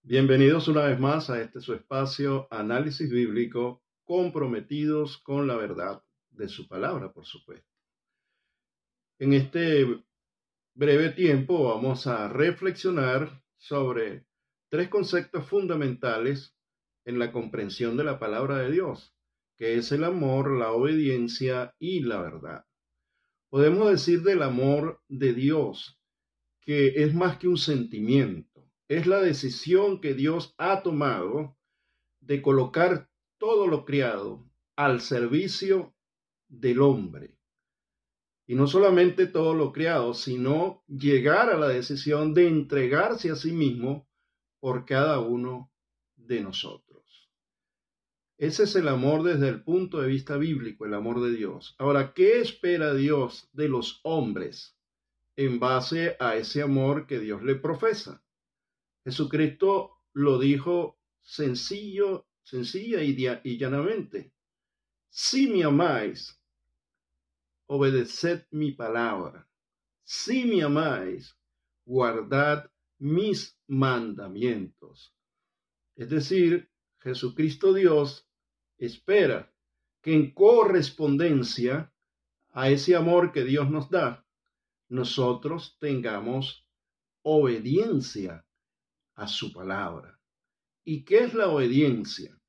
Bienvenidos una vez más a este su espacio Análisis Bíblico, comprometidos con la verdad de su palabra, por supuesto. En este breve tiempo vamos a reflexionar sobre tres conceptos fundamentales en la comprensión de la palabra de Dios, que es el amor, la obediencia y la verdad. Podemos decir del amor de Dios que es más que un sentimiento, es la decisión que Dios ha tomado de colocar todo lo creado al servicio del hombre. Y no solamente todo lo creado, sino llegar a la decisión de entregarse a sí mismo por cada uno de nosotros. Ese es el amor desde el punto de vista bíblico, el amor de Dios. Ahora, ¿qué espera Dios de los hombres en base a ese amor que Dios le profesa? Jesucristo lo dijo sencilla y llanamente. Si me amáis, obedeced mi palabra. Si me amáis, guardad mis mandamientos. Es decir, Jesucristo Dios espera que en correspondencia a ese amor que Dios nos da, nosotros tengamos obediencia a su palabra. ¿Y qué es la obediencia?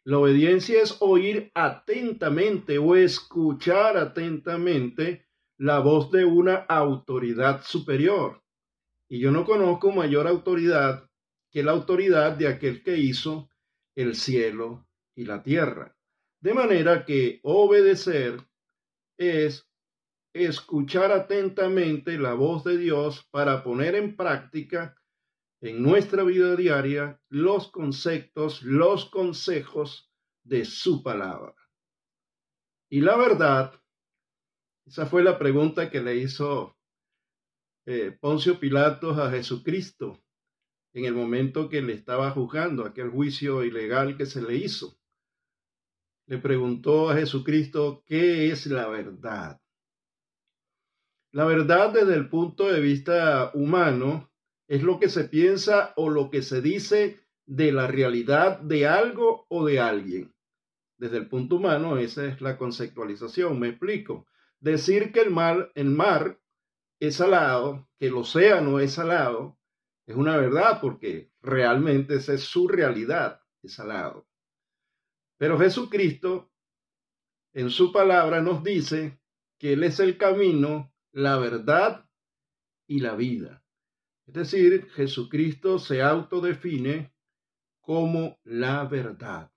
La obediencia es oír atentamente o escuchar atentamente la voz de una autoridad superior. Y yo no conozco mayor autoridad que la autoridad de aquel que hizo el cielo y la tierra. De manera que obedecer es escuchar atentamente la voz de Dios para poner en práctica en nuestra vida diaria los conceptos, los consejos de su palabra. Y la verdad, esa fue la pregunta que le hizo Poncio Pilatos a Jesucristo en el momento que le estaba juzgando, aquel juicio ilegal que se le hizo. Le preguntó a Jesucristo, ¿qué es la verdad? La verdad desde el punto de vista humano es lo que se piensa o lo que se dice de la realidad de algo o de alguien. Desde el punto humano, esa es la conceptualización. Me explico. Decir que el mar es salado, que el océano es salado, es una verdad porque realmente esa es su realidad, es salado. Pero Jesucristo, en su palabra, nos dice que Él es el camino, la verdad y la vida. Es decir, Jesucristo se autodefine como la verdad.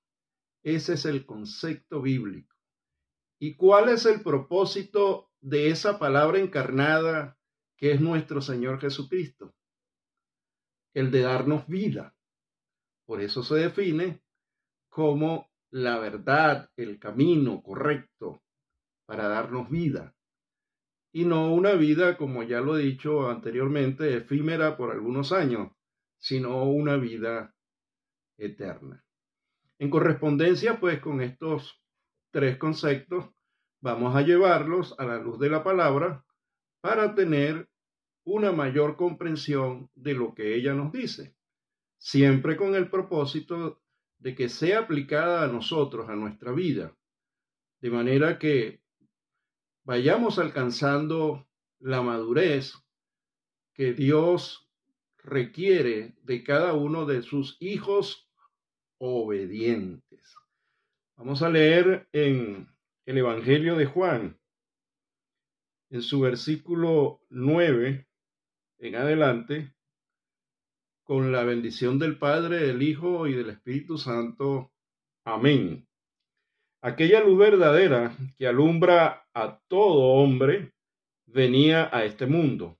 Ese es el concepto bíblico. ¿Y cuál es el propósito de esa palabra encarnada que es nuestro Señor Jesucristo? El de darnos vida. Por eso se define como la verdad, el camino correcto para darnos vida. Y no una vida, como ya lo he dicho anteriormente, efímera por algunos años, sino una vida eterna. En correspondencia, pues, con estos tres conceptos, vamos a llevarlos a la luz de la palabra para tener una mayor comprensión de lo que ella nos dice, siempre con el propósito de que sea aplicada a nosotros, a nuestra vida, de manera que vayamos alcanzando la madurez que Dios requiere de cada uno de sus hijos obedientes. Vamos a leer en el Evangelio de Juan, en su versículo 9 en adelante, con la bendición del Padre, del Hijo y del Espíritu Santo. Amén. Aquella luz verdadera que alumbra a todo hombre venía a este mundo.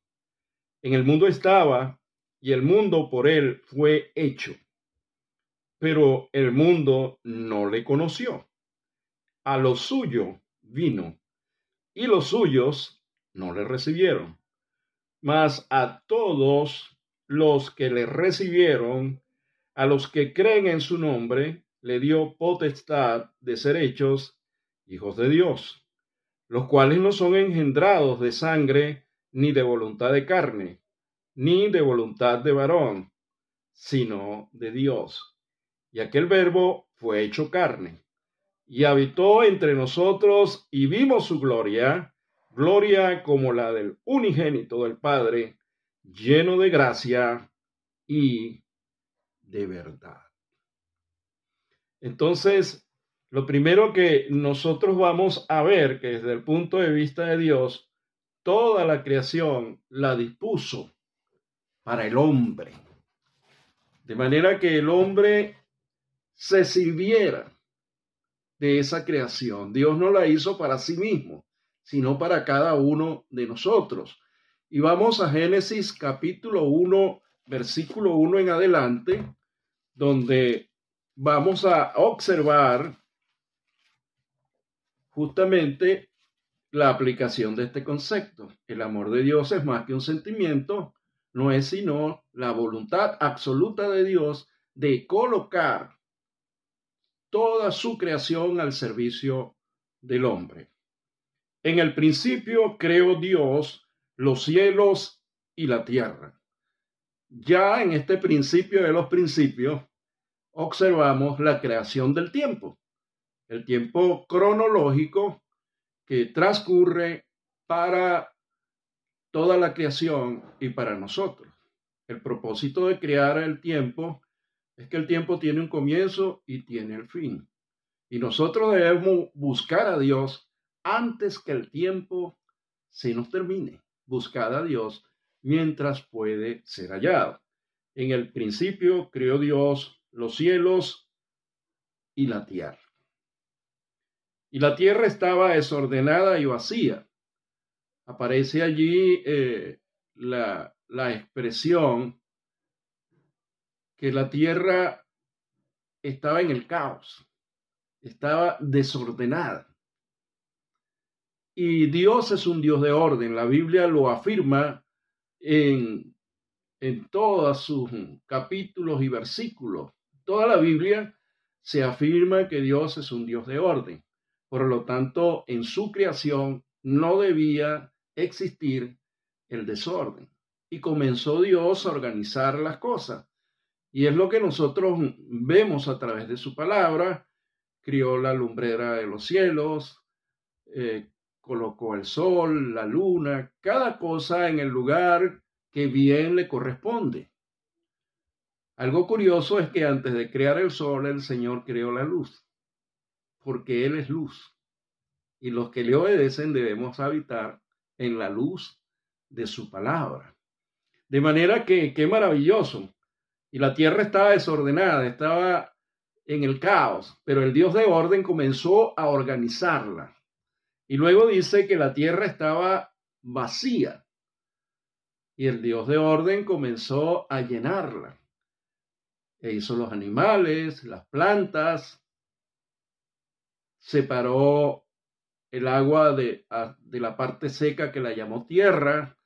En el mundo estaba, y el mundo por él fue hecho. Pero el mundo no le conoció. A lo suyo vino, y los suyos no le recibieron. Mas a todos los que le recibieron, a los que creen en su nombre, le dio potestad de ser hechos hijos de Dios, los cuales no son engendrados de sangre, ni de voluntad de carne, ni de voluntad de varón, sino de Dios. Y aquel Verbo fue hecho carne, y habitó entre nosotros, y vimos su gloria, gloria como la del unigénito del Padre, lleno de gracia y de verdad. Entonces, lo primero que nosotros vamos a ver, que desde el punto de vista de Dios, toda la creación la dispuso para el hombre, de manera que el hombre se sirviera de esa creación. Dios no la hizo para sí mismo, sino para cada uno de nosotros. Y vamos a Génesis capítulo 1, versículo 1 en adelante, donde vamos a observar justamente la aplicación de este concepto. El amor de Dios es más que un sentimiento, no es sino la voluntad absoluta de Dios de colocar toda su creación al servicio del hombre. En el principio creó Dios los cielos y la tierra. Ya en este principio de los principios observamos la creación del tiempo, el tiempo cronológico que transcurre para toda la creación y para nosotros. El propósito de crear el tiempo es que el tiempo tiene un comienzo y tiene el fin. Y nosotros debemos buscar a Dios antes que el tiempo se nos termine. Buscar a Dios mientras puede ser hallado. En el principio creó Dios los cielos y la tierra. Y la tierra estaba desordenada y vacía. Aparece allí la expresión que la tierra estaba en el caos, estaba desordenada. Y Dios es un Dios de orden. La Biblia lo afirma en todos sus capítulos y versículos. Toda la Biblia se afirma que Dios es un Dios de orden. Por lo tanto, en su creación no debía existir el desorden. Y comenzó Dios a organizar las cosas. Y es lo que nosotros vemos a través de su palabra. Crió la lumbrera de los cielos, colocó el sol, la luna, cada cosa en el lugar que bien le corresponde. Algo curioso es que antes de crear el sol, el Señor creó la luz, porque Él es luz. Y los que le obedecen debemos habitar en la luz de su palabra. De manera que, qué maravilloso. Y la tierra estaba desordenada, estaba en el caos, pero el Dios de orden comenzó a organizarla. Y luego dice que la tierra estaba vacía. Y el Dios de orden comenzó a llenarla. E hizo los animales, las plantas, separó el agua de la parte seca que la llamó tierra,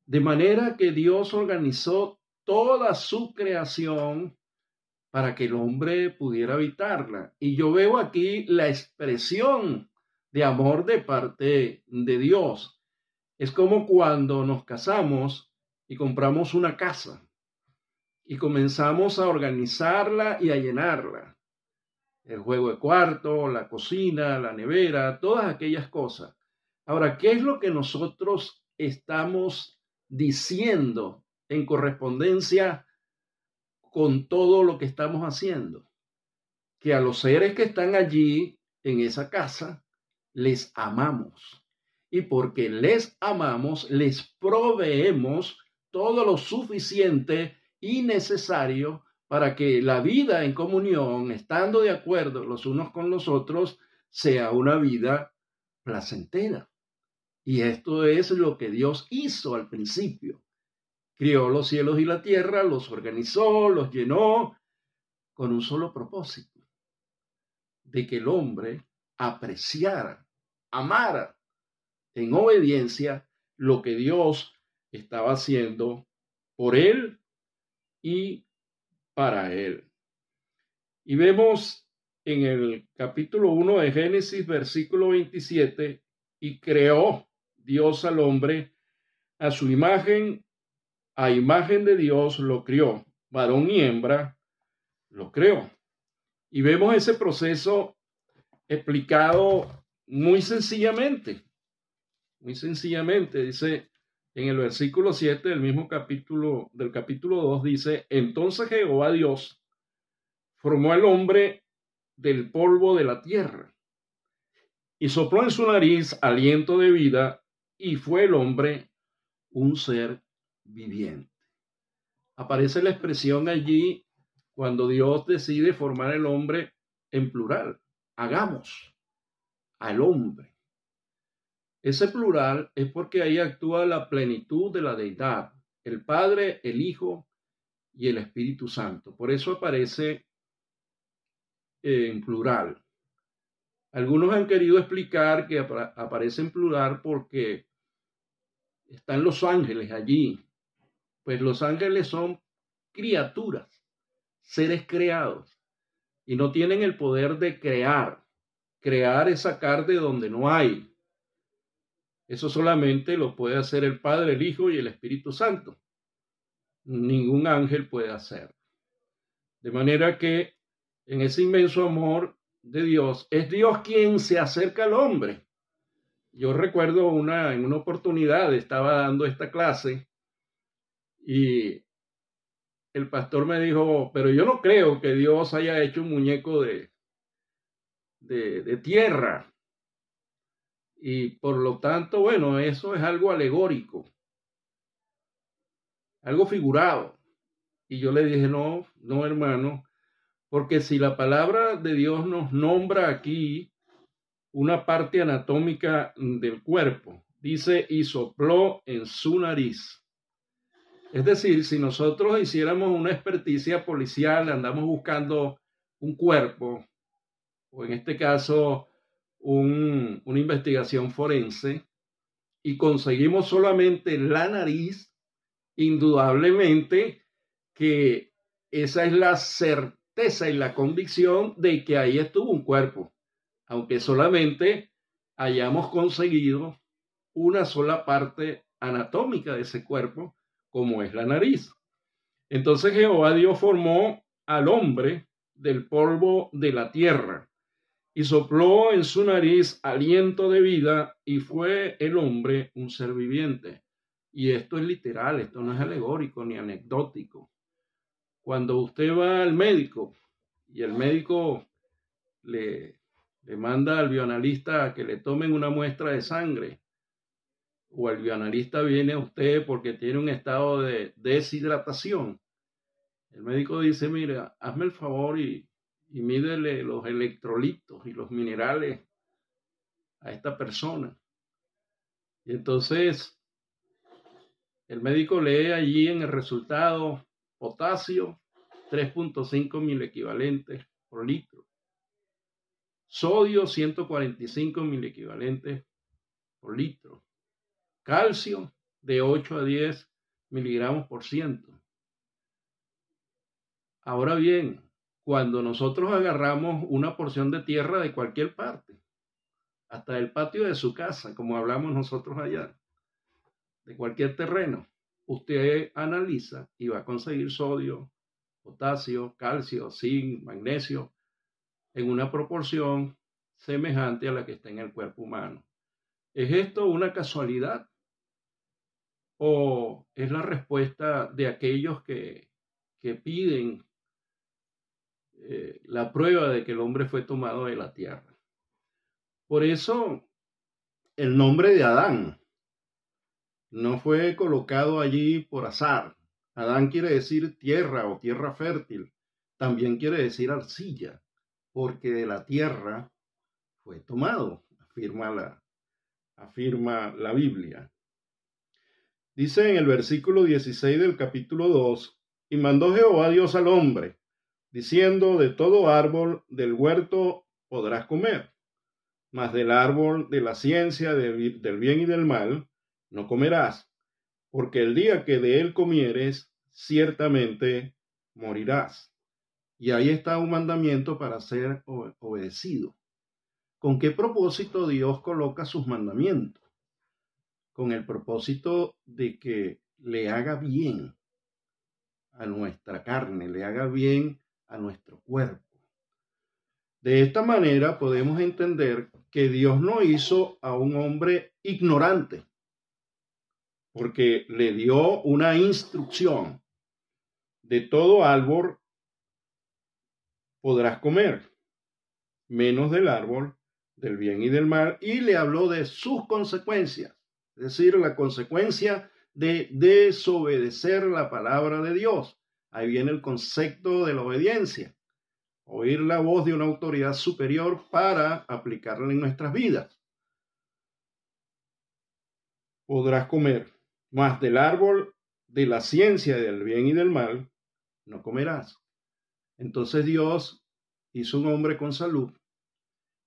de manera que Dios organizó toda su creación para que el hombre pudiera habitarla. Y yo veo aquí la expresión de amor de parte de Dios. Es como cuando nos casamos y compramos una casa y comenzamos a organizarla y a llenarla. El juego de cuarto, la cocina, la nevera, todas aquellas cosas. Ahora, ¿qué es lo que nosotros estamos diciendo en correspondencia con todo lo que estamos haciendo? Que a los seres que están allí en esa casa les amamos. Y porque les amamos, les proveemos todo lo suficiente y necesario para que la vida en comunión, estando de acuerdo los unos con los otros, sea una vida placentera. Y esto es lo que Dios hizo al principio. Crió los cielos y la tierra, los organizó, los llenó con un solo propósito: de que el hombre apreciara, amara en obediencia lo que Dios estaba haciendo por él y para él. Y vemos en el capítulo 1 de Génesis, versículo 27, y creó Dios al hombre a su imagen, a imagen de Dios lo crió, varón y hembra, lo creó. Y vemos ese proceso explicado muy sencillamente. Muy sencillamente, dice en el versículo 7 del mismo capítulo, del capítulo 2, dice: entonces Jehová Dios formó al hombre del polvo de la tierra y sopló en su nariz aliento de vida, y fue el hombre un ser viviente. Aparece la expresión allí cuando Dios decide formar el hombre en plural. Hagamos al hombre. Ese plural es porque ahí actúa la plenitud de la deidad, el Padre, el Hijo y el Espíritu Santo. Por eso aparece en plural. Algunos han querido explicar que aparece en plural porque están los ángeles allí. Pues los ángeles son criaturas, seres creados, y no tienen el poder de crear. Crear es sacar de donde no hay. Eso solamente lo puede hacer el Padre, el Hijo y el Espíritu Santo. Ningún ángel puede hacerlo. De manera que en ese inmenso amor de Dios, es Dios quien se acerca al hombre. Yo recuerdo en una oportunidad estaba dando esta clase y el pastor me dijo: pero yo no creo que Dios haya hecho un muñeco de tierra. Y por lo tanto, bueno, eso es algo alegórico, algo figurado. Y yo le dije: no, hermano, porque si la palabra de Dios nos nombra aquí una parte anatómica del cuerpo, dice: y sopló en su nariz. Es decir, si nosotros hiciéramos una experticia policial, andamos buscando un cuerpo, o en este caso una investigación forense, y conseguimos solamente la nariz, indudablemente que esa es la certeza y la convicción de que ahí estuvo un cuerpo, aunque solamente hayamos conseguido una sola parte anatómica de ese cuerpo, como es la nariz. Entonces Jehová Dios formó al hombre del polvo de la tierra y sopló en su nariz aliento de vida, y fue el hombre un ser viviente. Y esto es literal, esto no es alegórico ni anecdótico. Cuando usted va al médico y el médico le manda al bioanalista que le tomen una muestra de sangre, o el bioanalista viene a usted porque tiene un estado de deshidratación, el médico dice: mira, hazme el favor y mídele los electrolitos y los minerales a esta persona. Y entonces el médico lee allí en el resultado: potasio 3.5 milequivalentes por litro, sodio 145 milequivalentes por litro, calcio de 8 a 10 miligramos por ciento. Ahora bien, cuando nosotros agarramos una porción de tierra de cualquier parte, hasta el patio de su casa, como hablamos nosotros allá, de cualquier terreno, usted analiza y va a conseguir sodio, potasio, calcio, zinc, magnesio, en una proporción semejante a la que está en el cuerpo humano. ¿Es esto una casualidad? ¿O es la respuesta de aquellos que piden la prueba de que el hombre fue tomado de la tierra? Por eso el nombre de Adán no fue colocado allí por azar. Adán quiere decir tierra o tierra fértil. También quiere decir arcilla, porque de la tierra fue tomado, afirma la Biblia. Dice en el versículo 16 del capítulo 2: y mandó Jehová Dios al hombre, diciendo: de todo árbol del huerto podrás comer, mas del árbol de la ciencia del bien y del mal no comerás, porque el día que de él comieres, ciertamente morirás. Y ahí está un mandamiento para ser obedecido. ¿Con qué propósito Dios coloca sus mandamientos? Con el propósito de que le haga bien a nuestra carne, le haga bien a nuestro cuerpo. De esta manera podemos entender que Dios no hizo a un hombre ignorante, porque le dio una instrucción: de todo árbol podrás comer, menos del árbol del bien y del mal, y le habló de sus consecuencias, es decir, la consecuencia de desobedecer la palabra de Dios. Ahí viene el concepto de la obediencia: oír la voz de una autoridad superior para aplicarla en nuestras vidas. Podrás comer, mas del árbol de la ciencia del bien y del mal no comerás. Entonces Dios hizo un hombre con salud,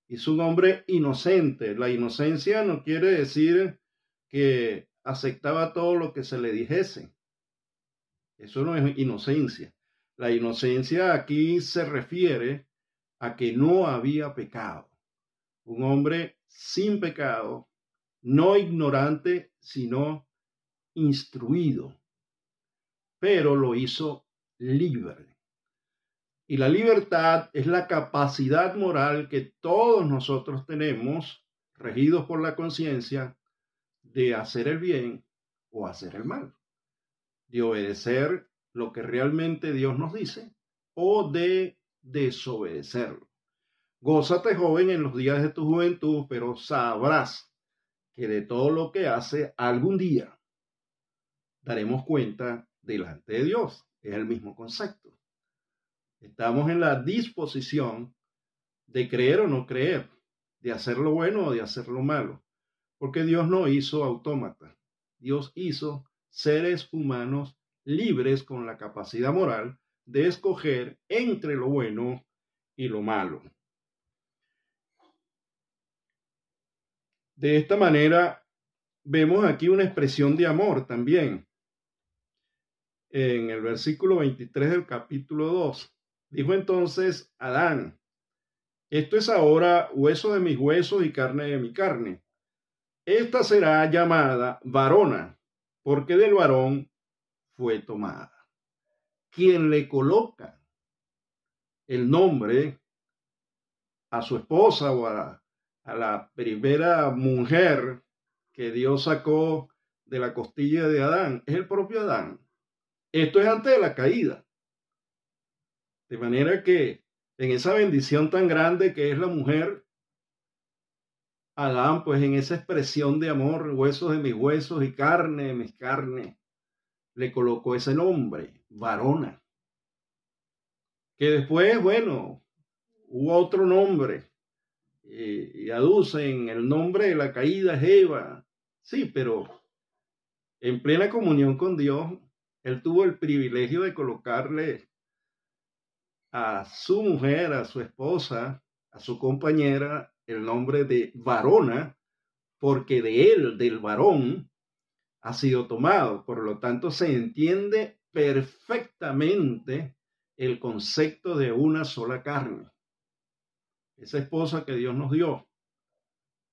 hizo un hombre inocente. La inocencia no quiere decir que aceptaba todo lo que se le dijese. Eso no es inocencia. La inocencia aquí se refiere a que no había pecado. Un hombre sin pecado, no ignorante, sino instruido, pero lo hizo libre. Y la libertad es la capacidad moral que todos nosotros tenemos, regidos por la conciencia, de hacer el bien o hacer el mal, de obedecer lo que realmente Dios nos dice o de desobedecerlo. Gózate, joven, en los días de tu juventud, pero sabrás que de todo lo que hace algún día daremos cuenta delante de Dios. Es el mismo concepto. Estamos en la disposición de creer o no creer, de hacer lo bueno o de hacer lo malo, porque Dios no hizo autómatas. Dios hizo seres humanos libres con la capacidad moral de escoger entre lo bueno y lo malo. De esta manera, vemos aquí una expresión de amor también. En el versículo 23 del capítulo 2, dijo entonces Adán: esto es ahora hueso de mis huesos y carne de mi carne. Esta será llamada varona, porque del varón fue tomada. Quien le coloca el nombre a su esposa o a la primera mujer que Dios sacó de la costilla de Adán es el propio Adán. Esto es antes de la caída. De manera que en esa bendición tan grande que es la mujer, Adán, pues en esa expresión de amor, huesos de mis huesos y carne de mis carnes, le colocó ese nombre, varona. Que después, bueno, hubo otro nombre, y aducen el nombre de la caída es Eva. Sí, pero en plena comunión con Dios, él tuvo el privilegio de colocarle a su mujer, a su esposa, a su compañera, el nombre de varona, porque de él, del varón, ha sido tomado. Por lo tanto, se entiende perfectamente el concepto de una sola carne. Esa esposa que Dios nos dio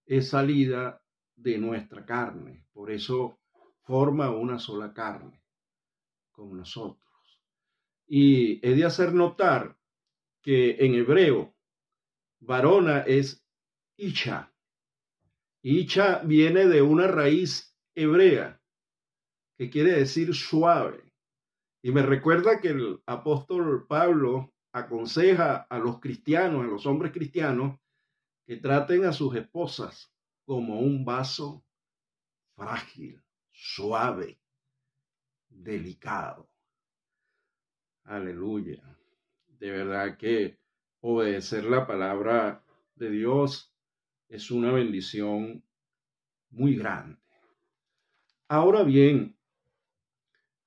es salida de nuestra carne. Por eso forma una sola carne con nosotros. Y he de hacer notar que en hebreo, varona es Isha. Isha viene de una raíz hebrea que quiere decir suave. Y me recuerda que el apóstol Pablo aconseja a los cristianos, a los hombres cristianos, que traten a sus esposas como un vaso frágil, suave, delicado. Aleluya. De verdad que obedecer la palabra de Dios es una bendición muy grande. Ahora bien,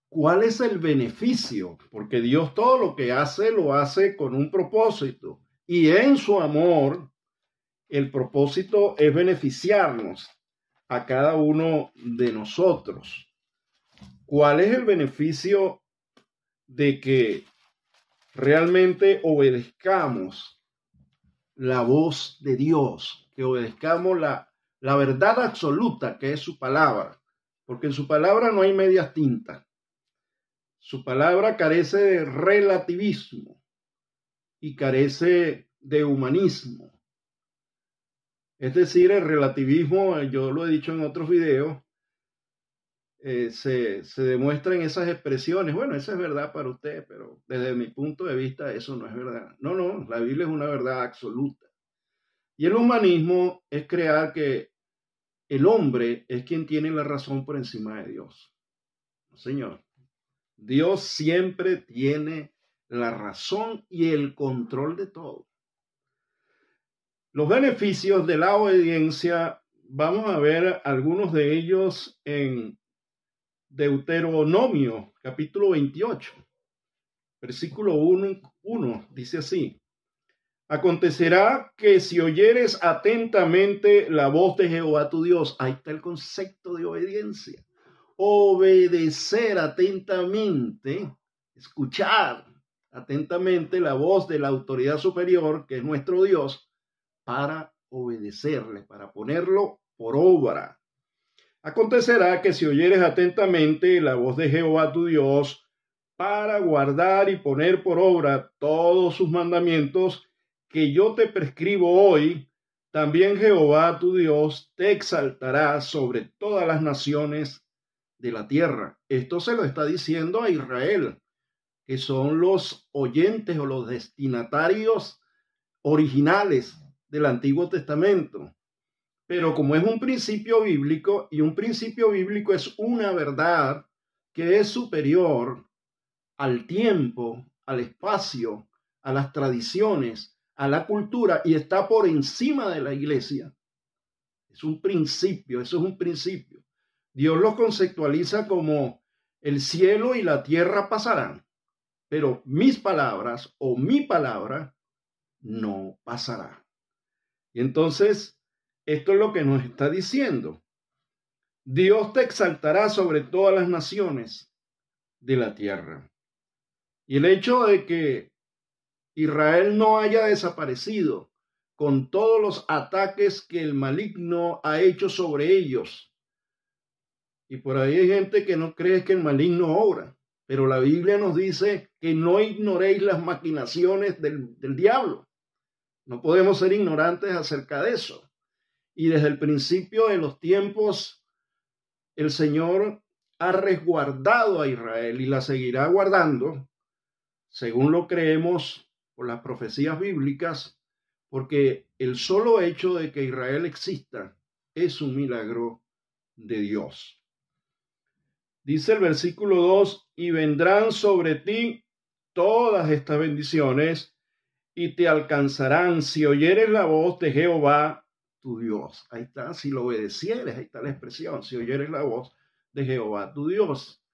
¿cuál es el beneficio? Porque Dios todo lo que hace, lo hace con un propósito. Y en su amor, el propósito es beneficiarnos a cada uno de nosotros. ¿Cuál es el beneficio de que realmente obedezcamos la voz de Dios? Que obedezcamos la verdad absoluta que es su palabra. Porque en su palabra no hay medias tintas. Su palabra carece de relativismo y carece de humanismo. Es decir, el relativismo, yo lo he dicho en otros videos, se demuestra en esas expresiones. Bueno, esa es verdad para usted, pero desde mi punto de vista eso no es verdad. No, la Biblia es una verdad absoluta. Y el humanismo es crear que el hombre es quien tiene la razón por encima de Dios. No, señor. Dios siempre tiene la razón y el control de todo. Los beneficios de la obediencia, vamos a ver algunos de ellos en Deuteronomio, capítulo 28, versículo 1, dice así: acontecerá que si oyeres atentamente la voz de Jehová tu Dios, ahí está el concepto de obediencia, obedecer atentamente, escuchar atentamente la voz de la autoridad superior, que es nuestro Dios, para obedecerle, para ponerlo por obra. Acontecerá que si oyeres atentamente la voz de Jehová tu Dios, para guardar y poner por obra todos sus mandamientos que yo te prescribo hoy, también Jehová tu Dios te exaltará sobre todas las naciones de la tierra. Esto se lo está diciendo a Israel, que son los oyentes o los destinatarios originales del Antiguo Testamento. Pero como es un principio bíblico, y un principio bíblico es una verdad que es superior al tiempo, al espacio, a las tradiciones, a la cultura, y está por encima de la iglesia. Es un principio, eso es un principio. Dios lo conceptualiza como el cielo y la tierra pasarán, pero mis palabras o mi palabra no pasará. Y entonces, esto es lo que nos está diciendo. Dios te exaltará sobre todas las naciones de la tierra. Y el hecho de que Israel no haya desaparecido con todos los ataques que el maligno ha hecho sobre ellos. Y por ahí hay gente que no cree que el maligno obra, pero la Biblia nos dice que no ignoréis las maquinaciones del diablo. No podemos ser ignorantes acerca de eso. Y desde el principio de los tiempos, el Señor ha resguardado a Israel y la seguirá guardando, según lo creemos por las profecías bíblicas, porque el solo hecho de que Israel exista es un milagro de Dios. Dice el versículo 2, y vendrán sobre ti todas estas bendiciones y te alcanzarán si oyeres la voz de Jehová tu Dios. Ahí está, si lo obedecieres, ahí está la expresión, si oyeres la voz de Jehová tu Dios.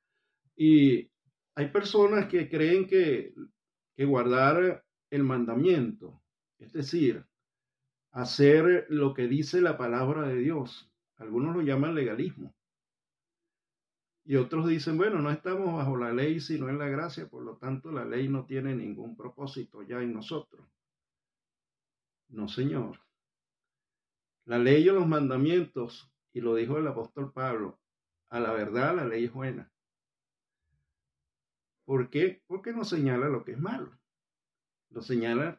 Y hay personas que creen que guardar el mandamiento, es decir, hacer lo que dice la palabra de Dios, algunos lo llaman legalismo. Y otros dicen, bueno, no estamos bajo la ley, sino en la gracia, por lo tanto la ley no tiene ningún propósito ya en nosotros. No, señor. La ley o los mandamientos, y lo dijo el apóstol Pablo, a la verdad la ley es buena. ¿Por qué? Porque nos señala lo que es malo. Nos señala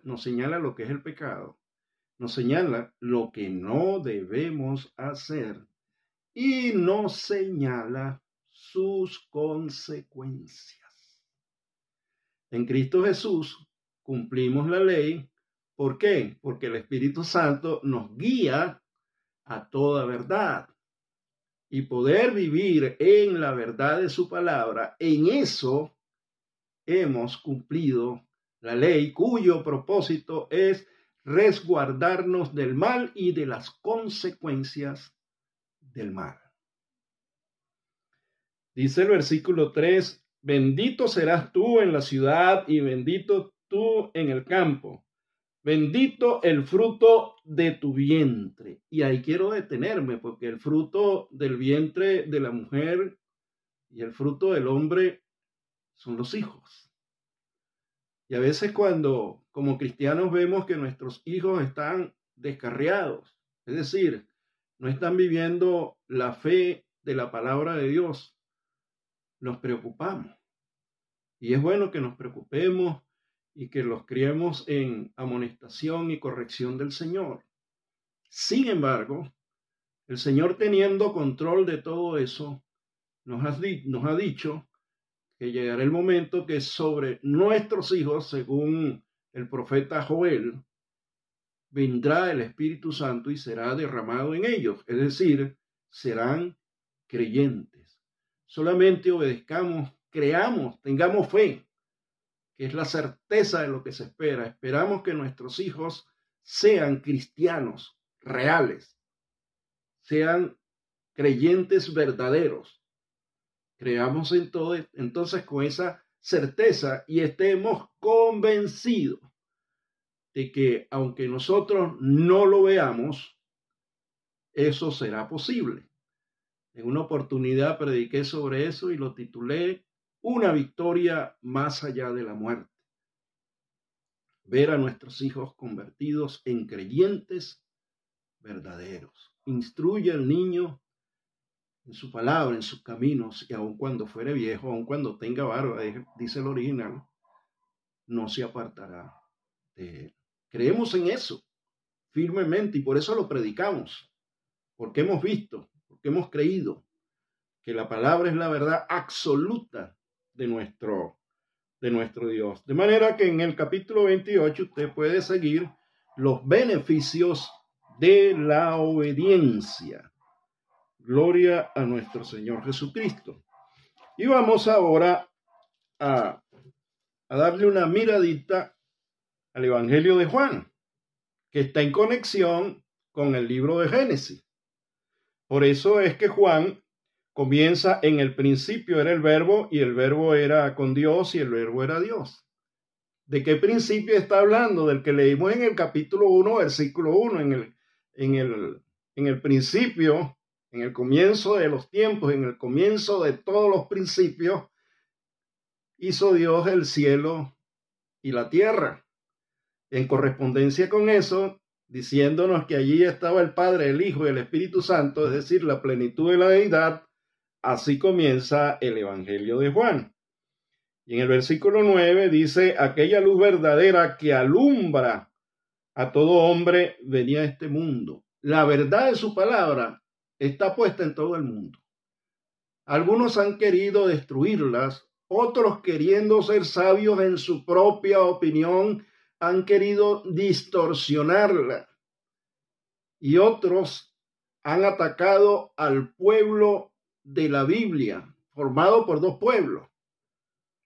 lo que es el pecado. Nos señala lo que no debemos hacer. Y nos señala sus consecuencias. En Cristo Jesús cumplimos la ley. ¿Por qué? Porque el Espíritu Santo nos guía a toda verdad. Y poder vivir en la verdad de su palabra, en eso hemos cumplido la ley, cuyo propósito es resguardarnos del mal y de las consecuencias del mal. Dice el versículo 3, bendito serás tú en la ciudad y bendito tú en el campo. Bendito el fruto de tu vientre. Y ahí quiero detenerme, porque el fruto del vientre de la mujer y el fruto del hombre son los hijos. Y a veces cuando como cristianos vemos que nuestros hijos están descarriados, es decir, no están viviendo la fe de la palabra de Dios, nos preocupamos. Y es bueno que nos preocupemos y que los criemos en amonestación y corrección del Señor. Sin embargo, el Señor, teniendo control de todo eso, nos ha dicho que llegará el momento que sobre nuestros hijos, según el profeta Joel, vendrá el Espíritu Santo y será derramado en ellos, es decir, serán creyentes. Solamente obedezcamos, creamos, tengamos fe, que es la certeza de lo que se espera. Esperamos que nuestros hijos sean cristianos reales, sean creyentes verdaderos. Creamos entonces con esa certeza y estemos convencidos de que aunque nosotros no lo veamos, eso será posible. En una oportunidad prediqué sobre eso y lo titulé Una victoria más allá de la muerte. Ver a nuestros hijos convertidos en creyentes verdaderos. Instruye al niño en su palabra, en sus caminos, y aun cuando fuere viejo, aun cuando tenga barba, dice el original, no se apartará de él. Creemos en eso firmemente y por eso lo predicamos, porque hemos visto, porque hemos creído que la palabra es la verdad absoluta de nuestro Dios. De manera que en el capítulo 28 usted puede seguir los beneficios de la obediencia. Gloria a nuestro Señor Jesucristo. Y vamos ahora a darle una miradita al Evangelio de Juan, que está en conexión con el libro de Génesis. Por eso es que Juan comienza: en el principio era el verbo, y el verbo era con Dios, y el verbo era Dios. ¿De qué principio está hablando? Del que leímos en el capítulo 1, versículo 1, en el principio, en el comienzo de los tiempos, en el comienzo de todos los principios, hizo Dios el cielo y la tierra. En correspondencia con eso, diciéndonos que allí estaba el Padre, el Hijo y el Espíritu Santo, es decir, la plenitud de la deidad, así comienza el Evangelio de Juan. Y en el versículo 9 dice: aquella luz verdadera que alumbra a todo hombre venía a este mundo. La verdad de su palabra está puesta en todo el mundo. Algunos han querido destruirlas, otros, queriendo ser sabios en su propia opinión, han querido distorsionarla. Y otros han atacado al pueblo de la Biblia, formado por dos pueblos: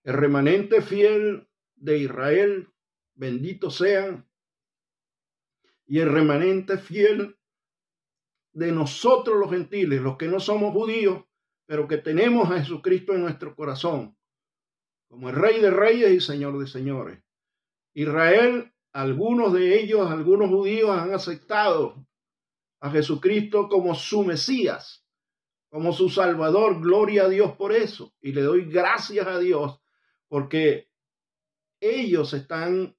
el remanente fiel de Israel, bendito sean, y el remanente fiel de nosotros los gentiles, los que no somos judíos, pero que tenemos a Jesucristo en nuestro corazón, como el Rey de Reyes y Señor de Señores. Israel, algunos de ellos, algunos judíos, han aceptado a Jesucristo como su Mesías, como su Salvador. Gloria a Dios por eso. Y le doy gracias a Dios porque ellos están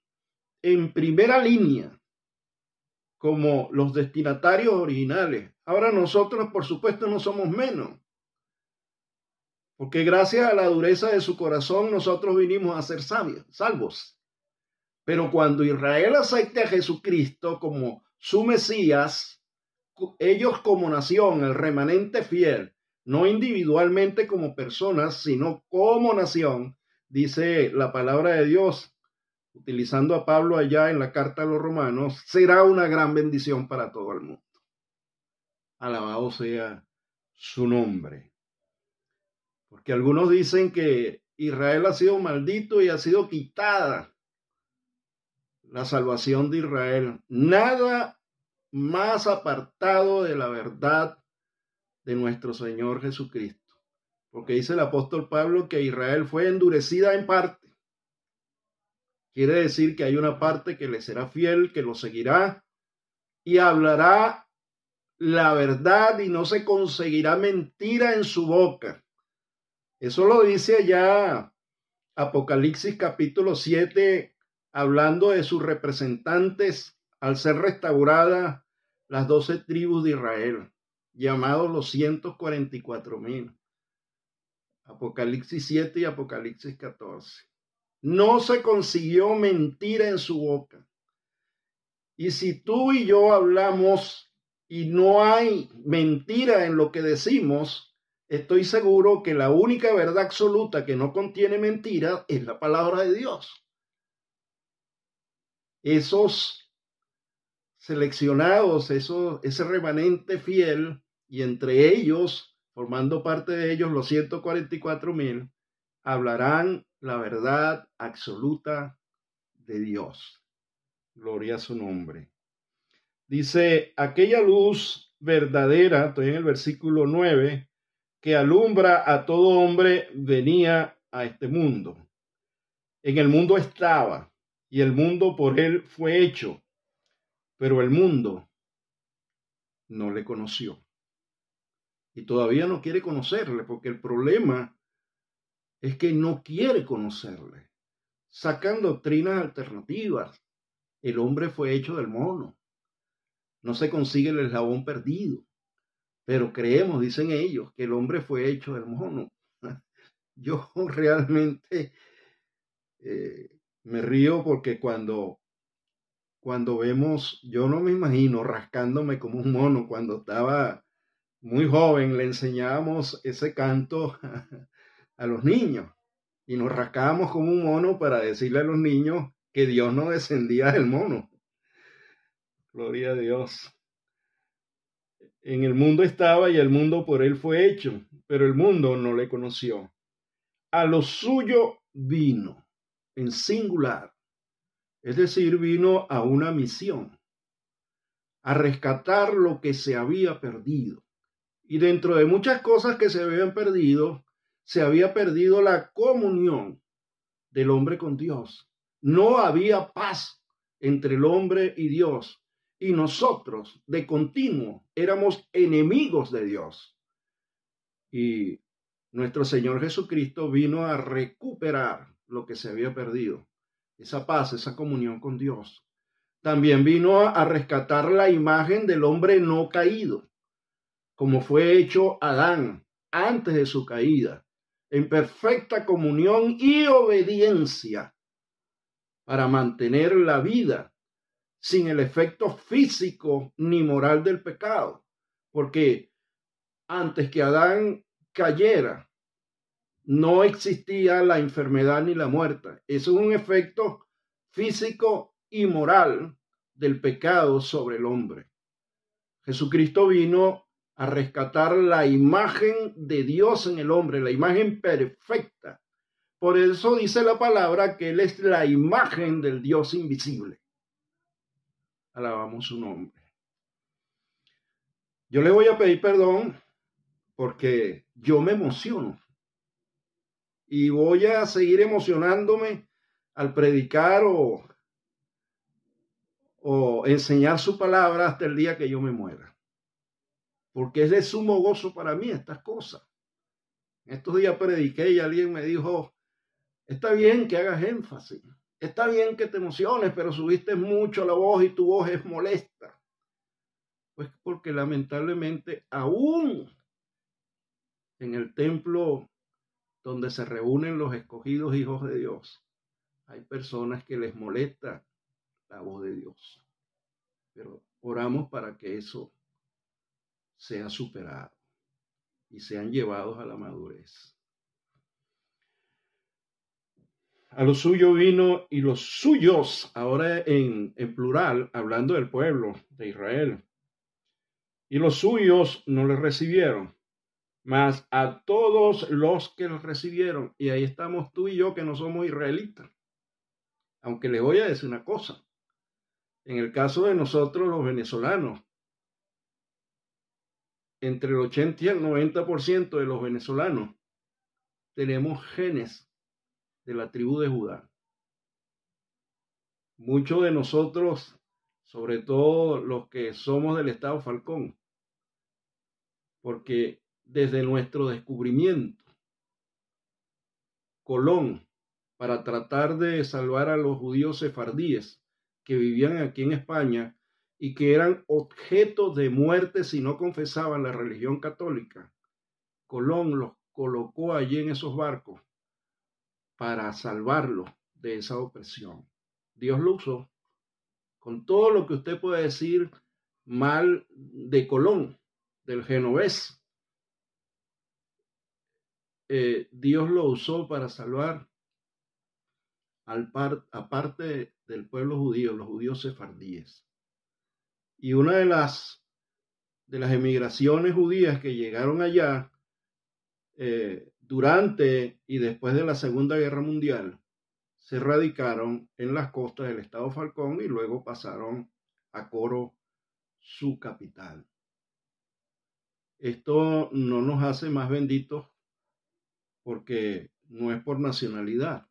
en primera línea como los destinatarios originales. Ahora nosotros, por supuesto, no somos menos, porque gracias a la dureza de su corazón nosotros vinimos a ser salvos. Pero cuando Israel acepte a Jesucristo como su Mesías, ellos como nación, el remanente fiel, no individualmente como personas, sino como nación, dice la palabra de Dios, utilizando a Pablo allá en la carta a los romanos, será una gran bendición para todo el mundo. Alabado sea su nombre. Porque algunos dicen que Israel ha sido maldito y ha sido quitada la salvación de Israel. Nada más apartado de la verdad de nuestro Señor Jesucristo. Porque dice el apóstol Pablo que Israel fue endurecida en parte. Quiere decir que hay una parte que le será fiel, que lo seguirá y hablará la verdad y no se conseguirá mentira en su boca. Eso lo dice ya Apocalipsis capítulo 7, hablando de sus representantes al ser restauradas las 12 tribus de Israel, llamados los 144,000. Apocalipsis 7 y Apocalipsis 14. No se consiguió mentira en su boca. Y si tú y yo hablamos y no hay mentira en lo que decimos, estoy seguro que la única verdad absoluta que no contiene mentira es la palabra de Dios. Esos seleccionados, ese remanente fiel, y entre ellos, formando parte de ellos los 144,000, hablarán la verdad absoluta de Dios. Gloria a su nombre. Dice, aquella luz verdadera, estoy en el versículo 9, que alumbra a todo hombre, venía a este mundo. En el mundo estaba, y el mundo por él fue hecho, pero el mundo no le conoció. Y todavía no quiere conocerle, porque el problema es que no quiere conocerle. Sacan doctrinas alternativas. El hombre fue hecho del mono. No se consigue el eslabón perdido. Pero creemos, dicen ellos, que el hombre fue hecho del mono. Yo realmente me río porque cuando vemos, yo no me imagino rascándome como un mono. Cuando estaba muy joven le enseñábamos ese canto a los niños y nos rascábamos como un mono para decirle a los niños que Dios no descendía del mono. Gloria a Dios. En el mundo estaba y el mundo por él fue hecho, pero el mundo no le conoció. A lo suyo vino, en singular, es decir, vino a una misión, a rescatar lo que se había perdido. Y dentro de muchas cosas que se habían perdido, se había perdido la comunión del hombre con Dios. No había paz entre el hombre y Dios. Y nosotros, de continuo, éramos enemigos de Dios. Y nuestro Señor Jesucristo vino a recuperar lo que se había perdido. Esa paz, esa comunión con Dios. También vino a rescatar la imagen del hombre no caído, como fue hecho Adán antes de su caída, en perfecta comunión y obediencia para mantener la vida sin el efecto físico ni moral del pecado. Porque antes que Adán cayera, no existía la enfermedad ni la muerte. Eso es un efecto físico y moral del pecado sobre el hombre. Jesucristo vino a rescatar la imagen de Dios en el hombre, la imagen perfecta. Por eso dice la palabra que Él es la imagen del Dios invisible. Alabamos su nombre. Yo le voy a pedir perdón porque yo me emociono y voy a seguir emocionándome al predicar o enseñar su palabra hasta el día que yo me muera. Porque es de sumo gozo para mí estas cosas. Estos días prediqué y alguien me dijo, está bien que hagas énfasis, está bien que te emociones, pero subiste mucho la voz y tu voz es molesta. Pues porque lamentablemente aún en el templo donde se reúnen los escogidos hijos de Dios, hay personas que les molesta la voz de Dios. Pero oramos para que eso sea superado y sean llevados a la madurez. A lo suyo vino y los suyos, ahora en plural, hablando del pueblo de Israel, y los suyos no le recibieron, mas a todos los que los recibieron, y ahí estamos tú y yo que no somos israelitas. Aunque le voy a decir una cosa, en el caso de nosotros los venezolanos, entre el 80 y el 90% de los venezolanos tenemos genes de la tribu de Judá. Muchos de nosotros, sobre todo los que somos del estado Falcón, porque desde nuestro descubrimiento, Colón, para tratar de salvar a los judíos sefardíes que vivían aquí en España y que eran objeto de muerte si no confesaban la religión católica, Colón los colocó allí en esos barcos para salvarlos de esa opresión. Dios lo usó con todo lo que usted puede decir mal de Colón, del genovés. Dios lo usó para salvar aparte del pueblo judío, los judíos sefardíes. Y una de las emigraciones judías que llegaron allá durante y después de la Segunda Guerra Mundial se radicaron en las costas del estado Falcón y luego pasaron a Coro, su capital. Esto no nos hace más benditos porque no es por nacionalidad,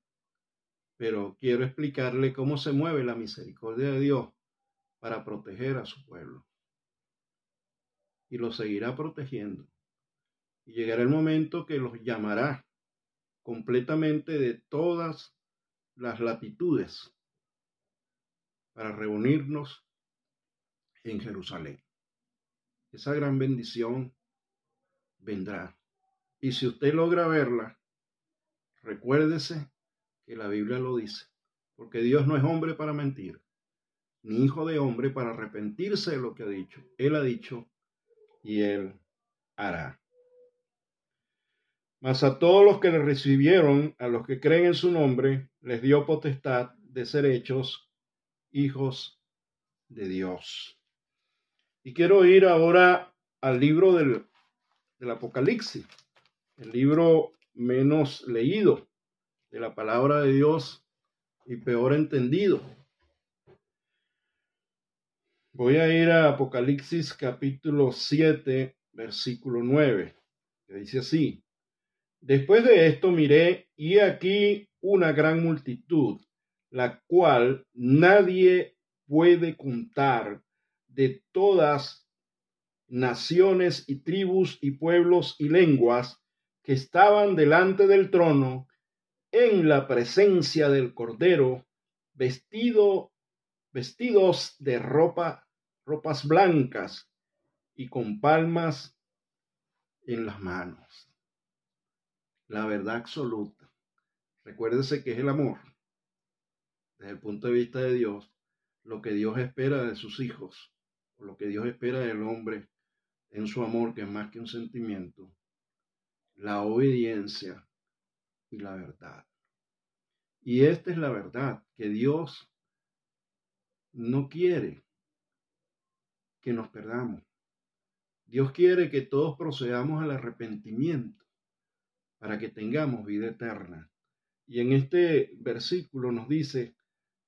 pero quiero explicarle cómo se mueve la misericordia de Dios para proteger a su pueblo. Y lo seguirá protegiendo. Y llegará el momento que los llamará completamente de todas las latitudes para reunirnos en Jerusalén. Esa gran bendición vendrá. Y si usted logra verla, recuérdese que la Biblia lo dice, porque Dios no es hombre para mentir, ni hijo de hombre para arrepentirse de lo que ha dicho. Él ha dicho y Él hará. Mas a todos los que le recibieron, a los que creen en su nombre, les dio potestad de ser hechos hijos de Dios. Y quiero ir ahora al libro del Apocalipsis, el libro menos leído de la palabra de Dios y peor entendido. Voy a ir a Apocalipsis capítulo 7, versículo 9, que dice así: Después de esto miré, y aquí una gran multitud, la cual nadie puede contar, de todas naciones y tribus y pueblos y lenguas, que estaban delante del trono en la presencia del Cordero, vestidos de ropas blancas y con palmas en las manos. La verdad absoluta. Recuérdese que es el amor. Desde el punto de vista de Dios, lo que Dios espera de sus hijos, o lo que Dios espera del hombre en su amor, que es más que un sentimiento, la obediencia y la verdad. Y esta es la verdad, que Dios no quiere que nos perdamos. Dios quiere que todos procedamos al arrepentimiento para que tengamos vida eterna. Y en este versículo nos dice: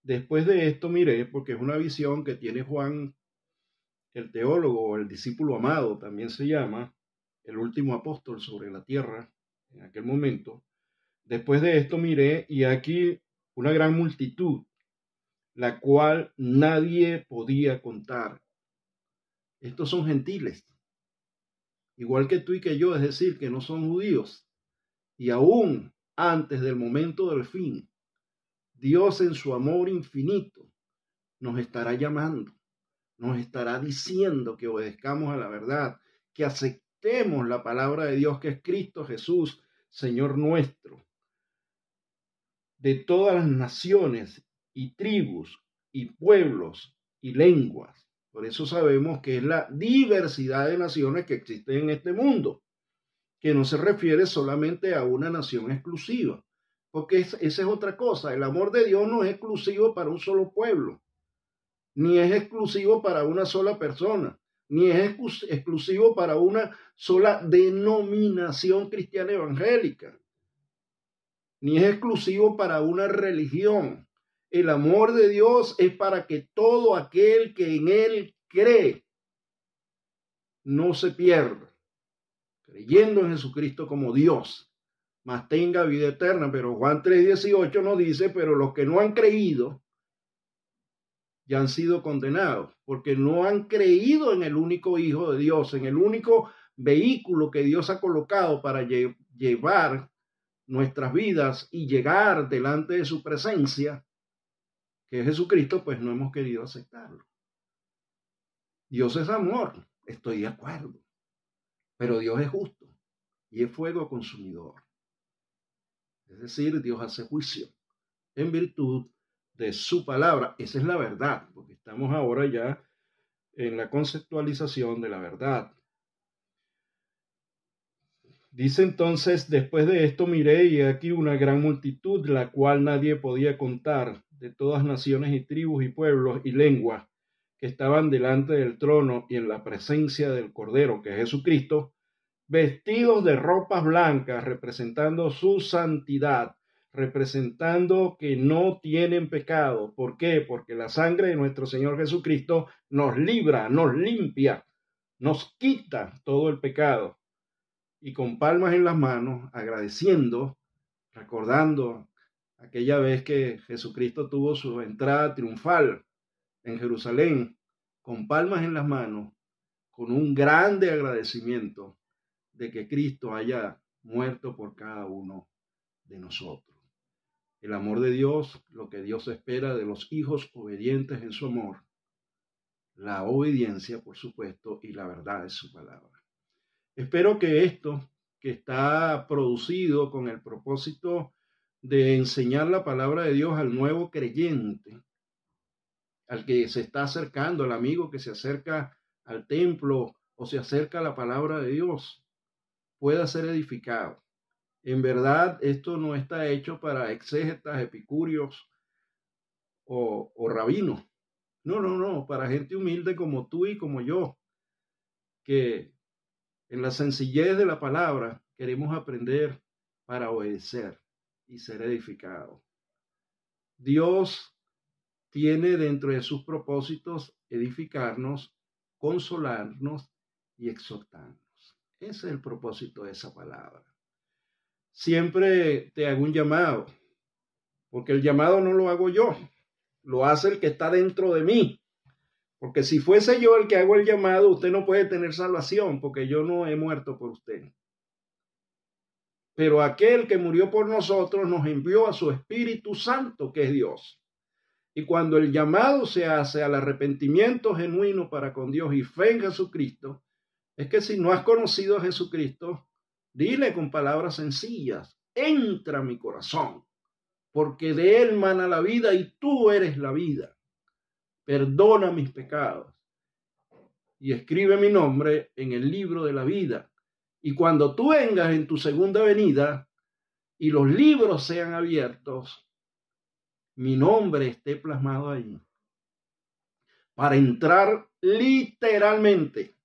después de esto miré, porque es una visión que tiene Juan, el teólogo, o el discípulo amado, también se llama, el último apóstol sobre la tierra en aquel momento. Después de esto miré, y aquí una gran multitud, la cual nadie podía contar. Estos son gentiles, igual que tú y que yo, es decir, que no son judíos. Y aún antes del momento del fin, Dios en su amor infinito nos estará llamando, nos estará diciendo que obedezcamos a la verdad, que aceptemos la palabra de Dios, que es Cristo Jesús, Señor nuestro. De todas las naciones y tribus y pueblos y lenguas. Por eso sabemos que es la diversidad de naciones que existen en este mundo, que no se refiere solamente a una nación exclusiva, porque esa es otra cosa. El amor de Dios no es exclusivo para un solo pueblo, ni es exclusivo para una sola persona, ni es exclusivo para una sola denominación cristiana evangélica, ni es exclusivo para una religión. El amor de Dios es para que todo aquel que en Él cree no se pierda, creyendo en Jesucristo como Dios, mas tenga vida eterna. Pero Juan 3:18 nos dice: pero los que no han creído ya han sido condenados, porque no han creído en el único Hijo de Dios, en el único vehículo que Dios ha colocado para llevar nuestras vidas y llegar delante de su presencia, que es Jesucristo. Pues no hemos querido aceptarlo. Dios es amor, estoy de acuerdo, pero Dios es justo. y es fuego consumidor. Es decir, Dios hace juicio en virtud de su palabra. Esa es la verdad, porque estamos ahora ya en la conceptualización de la verdad. Dice entonces, después de esto miré y aquí una gran multitud, la cual nadie podía contar, de todas naciones y tribus y pueblos y lenguas, que estaban delante del trono y en la presencia del Cordero, que es Jesucristo, vestidos de ropas blancas, representando su santidad, representando que no tienen pecado. ¿Por qué? Porque la sangre de nuestro Señor Jesucristo nos libra, nos limpia, nos quita todo el pecado. Y con palmas en las manos, agradeciendo, recordando aquella vez que Jesucristo tuvo su entrada triunfal en Jerusalén, con palmas en las manos, con un grande agradecimiento de que Cristo haya muerto por cada uno de nosotros. El amor de Dios, lo que Dios espera de los hijos obedientes en su amor, la obediencia, por supuesto, y la verdad de su palabra. Espero que esto, que está producido con el propósito de enseñar la palabra de Dios al nuevo creyente, al que se está acercando, al amigo que se acerca al templo o se acerca a la palabra de Dios, pueda ser edificado. En verdad, esto no está hecho para exégetas, epicúreos o rabinos. No, para gente humilde como tú y como yo, que en la sencillez de la palabra queremos aprender para obedecer y ser edificados. Dios tiene dentro de sus propósitos edificarnos, consolarnos y exhortarnos. Ese es el propósito de esa palabra. Siempre te hago un llamado, porque el llamado no lo hago yo, lo hace el que está dentro de mí. Porque si fuese yo el que hago el llamado, usted no puede tener salvación, porque yo no he muerto por usted. Pero aquel que murió por nosotros nos envió a su Espíritu Santo, que es Dios. Y cuando el llamado se hace al arrepentimiento genuino para con Dios y fe en Jesucristo, es que si no has conocido a Jesucristo, dile con palabras sencillas, entra a mi corazón, porque de él mana la vida y tú eres la vida. Perdona mis pecados y escribe mi nombre en el libro de la vida. Y cuando tú vengas en tu segunda venida y los libros sean abiertos, mi nombre esté plasmado ahí, para entrar literalmente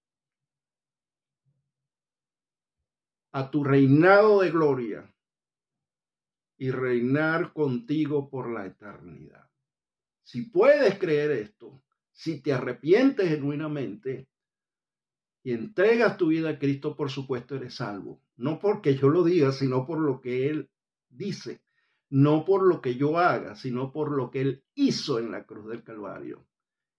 a tu reinado de gloria y reinar contigo por la eternidad. Si puedes creer esto, si te arrepientes genuinamente y entregas tu vida a Cristo, por supuesto eres salvo. No porque yo lo diga, sino por lo que Él dice. No por lo que yo haga, sino por lo que Él hizo en la cruz del Calvario.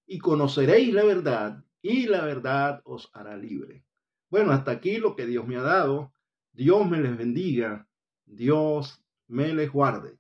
Y conoceréis la verdad, y la verdad os hará libre. Bueno, hasta aquí lo que Dios me ha dado. Dios me les bendiga. Dios me les guarde.